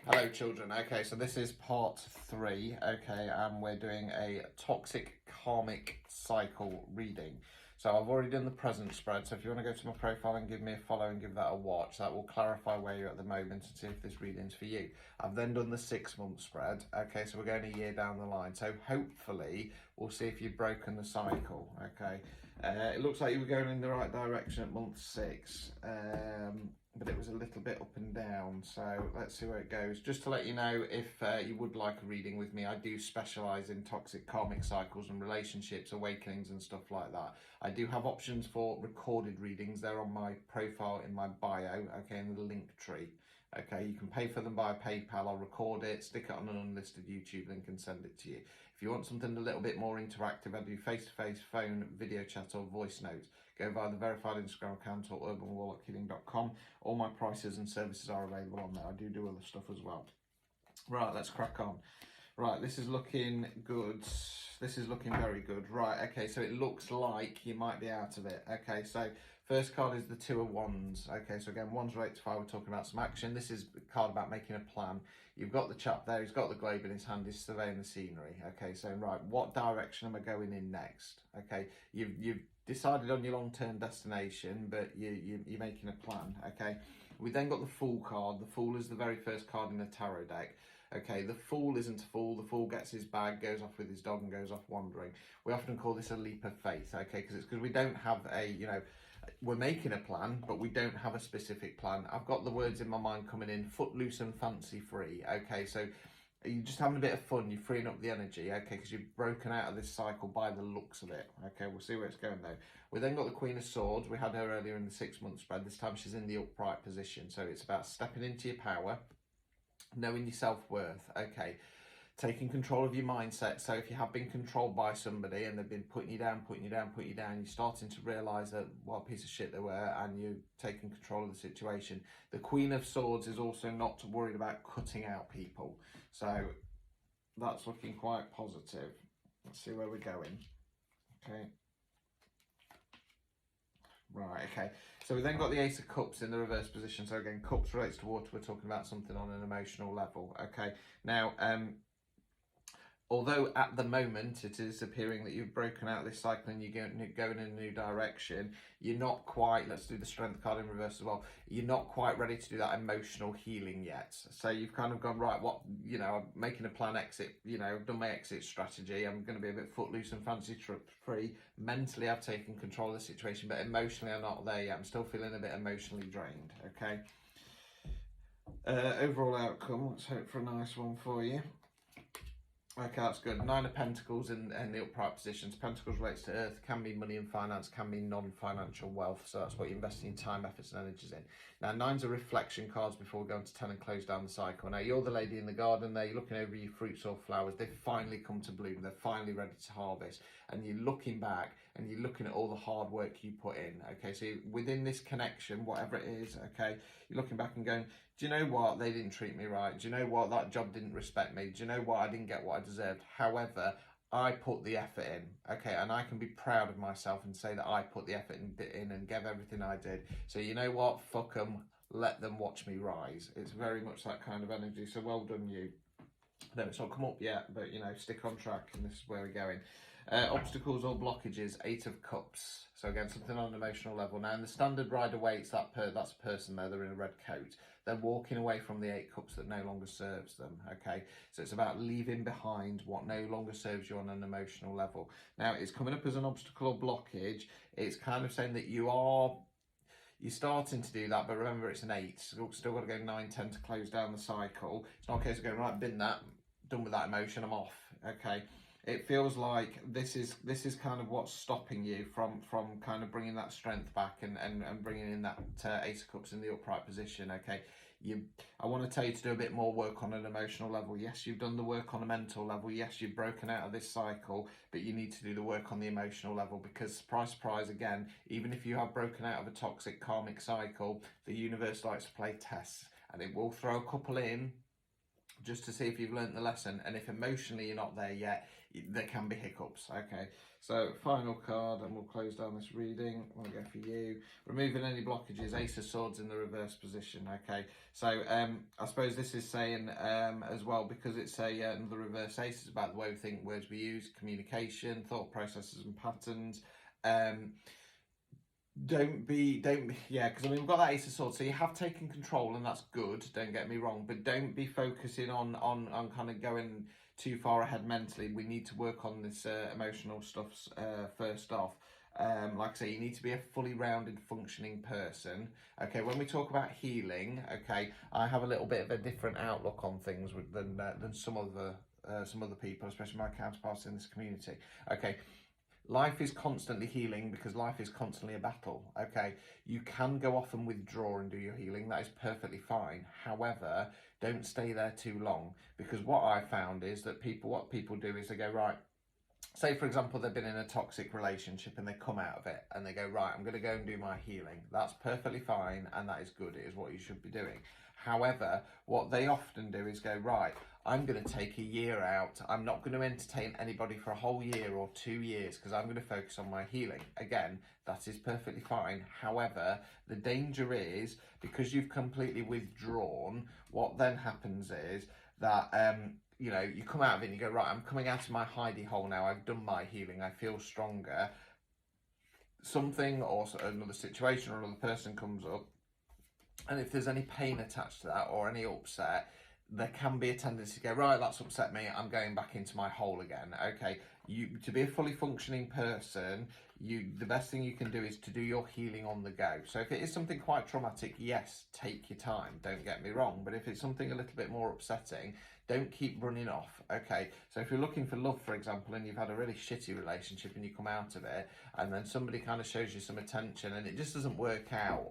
Hello children. Okay, so this is part 3, okay, and we're doing a toxic karmic cycle reading. So I've already done the present spread, so if you want to go to my profile and give me a follow and give that a watch, that will clarify where you're at the moment and see if this reading's for you. I've then done the 6-month spread, okay, so we're going a year down the line. So hopefully we'll see if you've broken the cycle, okay. It looks like you were going in the right direction at month 6. But it was a little bit up and down, so let's see where it goes. Just to let you know, if you would like a reading with me, I do specialise in toxic karmic cycles and relationships, awakenings and stuff like that. I do have options for recorded readings. They're on my profile in my bio, okay, in the link tree. Okay, you can pay for them via PayPal. I'll record it, stick it on an unlisted YouTube link and send it to you. If you want something a little bit more interactive, I do face-to-face, phone, video chat or voice notes. Go via the verified Instagram account or urbanwarlockhealing.com. All my prices and services are available on there. I do other stuff as well. Right, let's crack on. Right, this is looking good. This is looking very good. Right, okay, so it looks like you might be out of it. Okay, so first card is the 2 of Wands. Okay, so again, Wands relate to fire. We're talking about some action. This is a card about making a plan. You've got the chap there. He's got the globe in his hand. He's surveying the scenery. Okay, so right, what direction am I going in next? Okay, you've decided on your long-term destination, but you're making a plan. Okay, we then got the Fool card. The Fool is the very first card in the tarot deck. Okay, the Fool isn't a fool. The Fool gets his bag, goes off with his dog and goes off wandering. We often call this a leap of faith, okay, because it's because we don't have a, we're making a plan, but we don't have a specific plan. I've got the words in my mind coming in, footloose and fancy free, okay, so you're just having a bit of fun, you're freeing up the energy, okay, because you've broken out of this cycle by the looks of it, okay, we'll see where it's going though. We then got the Queen of Swords. We had her earlier in the 6-month spread. This time she's in the upright position, so it's about stepping into your power, knowing your self-worth, okay, taking control of your mindset. So if you have been controlled by somebody and they've been putting you down, you're starting to realise that what a piece of shit they were, and you're taking control of the situation. The Queen of Swords is also not worried about cutting out people, so that's looking quite positive. Let's see where we're going. Okay. Right, okay. So we then got the Ace of Cups in the reverse position. So again, Cups relates to water. We're talking about something on an emotional level. Okay. Now, although at the moment it is appearing that you've broken out this cycle and you're going in a new direction, you're not quite, let's do the Strength card in reverse as well, you're not quite ready to do that emotional healing yet. So you've kind of gone, right, what, I'm making a plan exit, I've done my exit strategy, I'm going to be a bit footloose and fancy free. Mentally I've taken control of the situation, but emotionally I'm not there yet. I'm still feeling a bit emotionally drained, okay? Overall outcome, let's hope for a nice one for you. Okay, that's good. 9 of Pentacles in the upright positions. Pentacles relates to earth, can be money and finance, can be non-financial wealth. So that's what you're investing your time, efforts and energies in. Now, 9's are reflection cards before we go into 10 and close down the cycle. Now, you're the lady in the garden there. You're looking over your fruits or flowers. They've finally come to bloom. They're finally ready to harvest. And you're looking back and you're looking at all the hard work you put in. Okay, so within this connection, whatever it is, okay, you're looking back and going, do you know what? They didn't treat me right. Do you know what? That job didn't respect me. Do you know what? I didn't get what I deserved. However, I put the effort in, okay, and I can be proud of myself and say that I put the effort in and gave everything I did. So you know what? Fuck them. Let them watch me rise. It's very much that kind of energy. So well done, you. No, it's not come up yet, but stick on track, and this is where we're going. Obstacles or blockages, 8 of Cups. So again, something on an emotional level. Now, in the standard rider way, it's that's a person there. They're in a red coat. They're walking away from the 8 Cups that no longer serves them. Okay, so it's about leaving behind what no longer serves you on an emotional level. Now, it's coming up as an obstacle or blockage. It's kind of saying that you're starting to do that, but remember it's an 8. So still got to go 9, 10 to close down the cycle. It's not a case of going, right, bin that, done with that emotion, I'm off. Okay. It feels like this is kind of what's stopping you from kind of bringing that strength back and bringing in that Ace of Cups in the upright position. Okay, I want to tell you to do a bit more work on an emotional level. Yes, you've done the work on a mental level. Yes, you've broken out of this cycle, but you need to do the work on the emotional level, because surprise again, even if you have broken out of a toxic karmic cycle, the universe likes to play tests, and it will throw a couple in just to see if you've learnt the lesson, and if emotionally you're not there yet, there can be hiccups. Okay, so final card, and we'll close down this reading. I'm going to go for you. Removing any blockages, Ace of Swords in the reverse position. Okay, so I suppose this is saying as well, because it's the reverse ace, it's about the way we think, words we use, communication, thought processes and patterns. Don't be, yeah, because I mean, we've got that Ace of Swords, so you have taken control, and that's good, don't get me wrong, but don't be focusing on kind of going too far ahead mentally. We need to work on this emotional stuff first off. Like I say, you need to be a fully rounded, functioning person. Okay, when we talk about healing, okay, I have a little bit of a different outlook on things than some other people, especially my counterparts in this community. Okay, life is constantly healing because life is constantly a battle. Okay, you can go off and withdraw and do your healing. That is perfectly fine. However, don't stay there too long, because what I found is that what people do is they go, right, say for example they've been in a toxic relationship and they come out of it and they go, right, I'm going to go and do my healing. That's perfectly fine, and that is good. It is what you should be doing. However, what they often do is go, right, I'm going to take a year out. I'm not going to entertain anybody for a whole year or 2 years because I'm going to focus on my healing. Again, that is perfectly fine. However, the danger is, because you've completely withdrawn, what then happens is that you know, you come out of it and you go, right, I'm coming out of my hidey hole now. I've done my healing. I feel stronger. Something or another situation or another person comes up, and if there's any pain attached to that or any upset, there can be a tendency to go, right, that's upset me, I'm going back into my hole again. Okay, to be a fully functioning person, the best thing you can do is to do your healing on the go. So if it is something quite traumatic, yes, take your time, don't get me wrong, but if it's something a little bit more upsetting, don't keep running off. Okay, so if you're looking for love, for example, and you've had a really shitty relationship and you come out of it, and then somebody kind of shows you some attention and it just doesn't work out,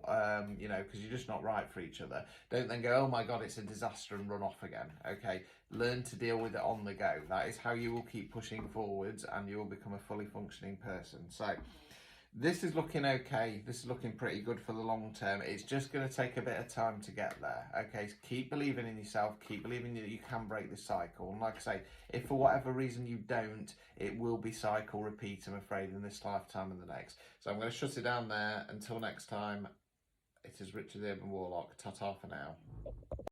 you know, because you're just not right for each other, don't then go, oh my god, it's a disaster, and run off again. Okay, learn to deal with it on the go. That is how you will keep pushing forwards, and you will become a fully functioning person. So this is looking okay. This is looking pretty good for the long term. It's just going to take a bit of time to get there. Okay, so keep believing in yourself. Keep believing that you can break this cycle. And like I say, if for whatever reason you don't, it will be cycle repeat, I'm afraid, in this lifetime and the next. So I'm going to shut it down there. Until next time, it is Richard the Urban Warlock. Ta-ta for now.